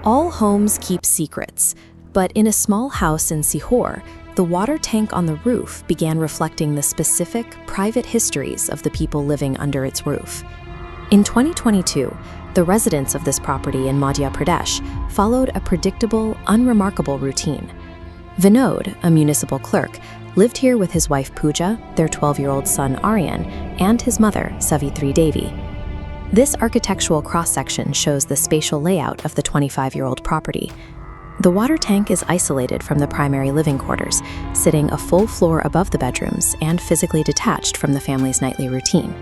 All homes keep secrets, but in a small house in Sihor, the water tank on the roof began reflecting the specific, private histories of the people living under its roof. In 2022, the residents of this property in Madhya Pradesh followed a predictable, unremarkable routine. Vinod, a municipal clerk, lived here with his wife Pooja, their 12-year-old son Aryan, and his mother, Savitri Devi. This architectural cross-section shows the spatial layout of the 25-year-old property. The water tank is isolated from the primary living quarters, sitting a full floor above the bedrooms and physically detached from the family's nightly routine.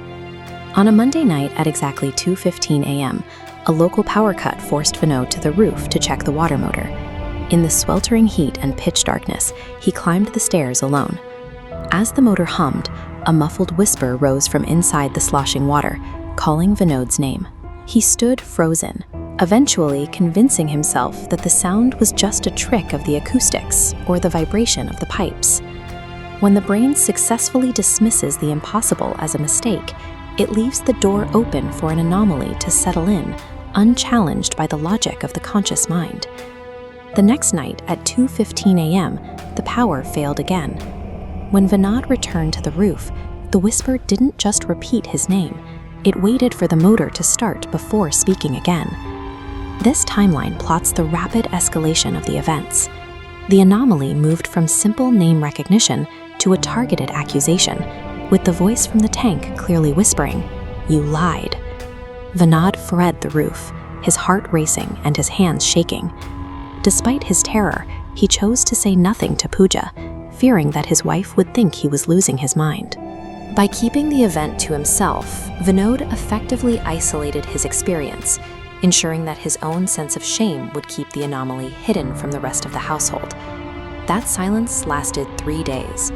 On a Monday night at exactly 2:15 a.m., a local power cut forced Vinod to the roof to check the water motor. In the sweltering heat and pitch darkness, he climbed the stairs alone. As the motor hummed, a muffled whisper rose from inside the sloshing water, calling Vinod's name. He stood frozen, eventually convincing himself that the sound was just a trick of the acoustics or the vibration of the pipes. When the brain successfully dismisses the impossible as a mistake, it leaves the door open for an anomaly to settle in, unchallenged by the logic of the conscious mind. The next night at 2:15 a.m., the power failed again. When Vinod returned to the roof, the whisper didn't just repeat his name, it waited for the motor to start before speaking again. This timeline plots the rapid escalation of the events. The anomaly moved from simple name recognition to a targeted accusation, with the voice from the tank clearly whispering, "You lied." Vinod fled the roof, his heart racing and his hands shaking. Despite his terror, he chose to say nothing to Pooja, fearing that his wife would think he was losing his mind. By keeping the event to himself, Vinod effectively isolated his experience, ensuring that his own sense of shame would keep the anomaly hidden from the rest of the household. That silence lasted 3 days.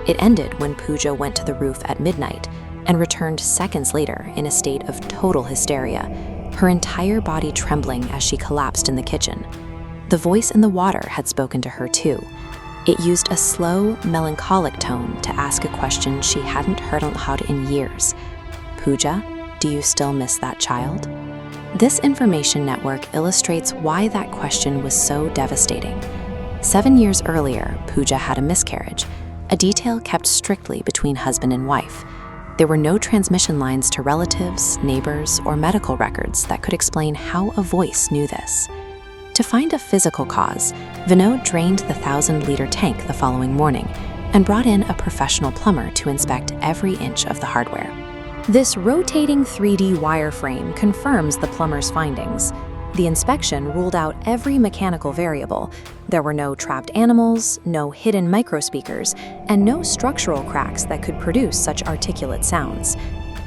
It ended when Pooja went to the roof at midnight and returned seconds later in a state of total hysteria, her entire body trembling as she collapsed in the kitchen. The voice in the water had spoken to her too. It used a slow, melancholic tone to ask a question she hadn't heard aloud in years. "Pooja, do you still miss that child?" This information network illustrates why that question was so devastating. 7 years earlier, Pooja had a miscarriage, a detail kept strictly between husband and wife. There were no transmission lines to relatives, neighbors, or medical records that could explain how a voice knew this. To find a physical cause, Vinod drained the 1,000-liter tank the following morning and brought in a professional plumber to inspect every inch of the hardware. This rotating 3D wireframe confirms the plumber's findings. The inspection ruled out every mechanical variable. There were no trapped animals, no hidden microspeakers, and no structural cracks that could produce such articulate sounds.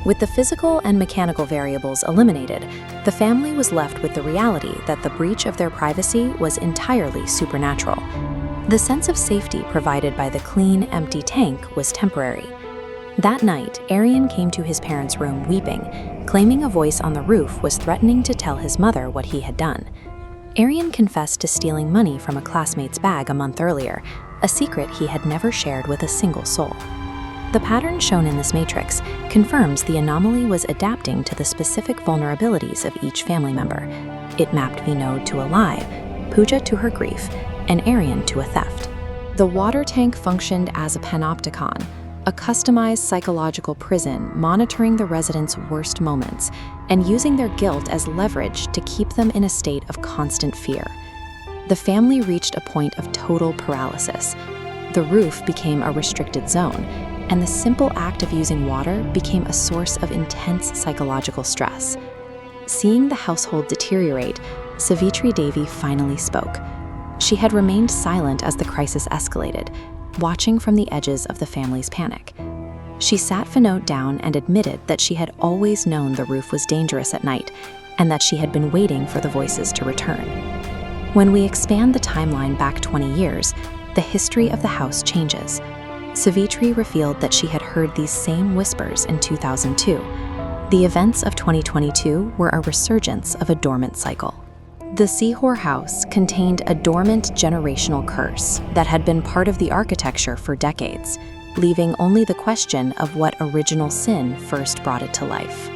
With the physical and mechanical variables eliminated, the family was left with the reality that the breach of their privacy was entirely supernatural. The sense of safety provided by the clean, empty tank was temporary. That night, Aryan came to his parents' room weeping, claiming a voice on the roof was threatening to tell his mother what he had done. Aryan confessed to stealing money from a classmate's bag a month earlier, a secret he had never shared with a single soul. The pattern shown in this matrix confirms the anomaly was adapting to the specific vulnerabilities of each family member. It mapped Vinod to a lie, Pooja to her grief, and Aryan to a theft. The water tank functioned as a panopticon, a customized psychological prison monitoring the residents' worst moments and using their guilt as leverage to keep them in a state of constant fear. The family reached a point of total paralysis. The roof became a restricted zone, and the simple act of using water became a source of intense psychological stress. Seeing the household deteriorate, Savitri Devi finally spoke. She had remained silent as the crisis escalated, watching from the edges of the family's panic. She sat Vinod down and admitted that she had always known the roof was dangerous at night and that she had been waiting for the voices to return. When we expand the timeline back 20 years, the history of the house changes. Savitri revealed that she had heard these same whispers in 2002. The events of 2022 were a resurgence of a dormant cycle. The Sihor house contained a dormant generational curse that had been part of the architecture for decades, leaving only the question of what original sin first brought it to life.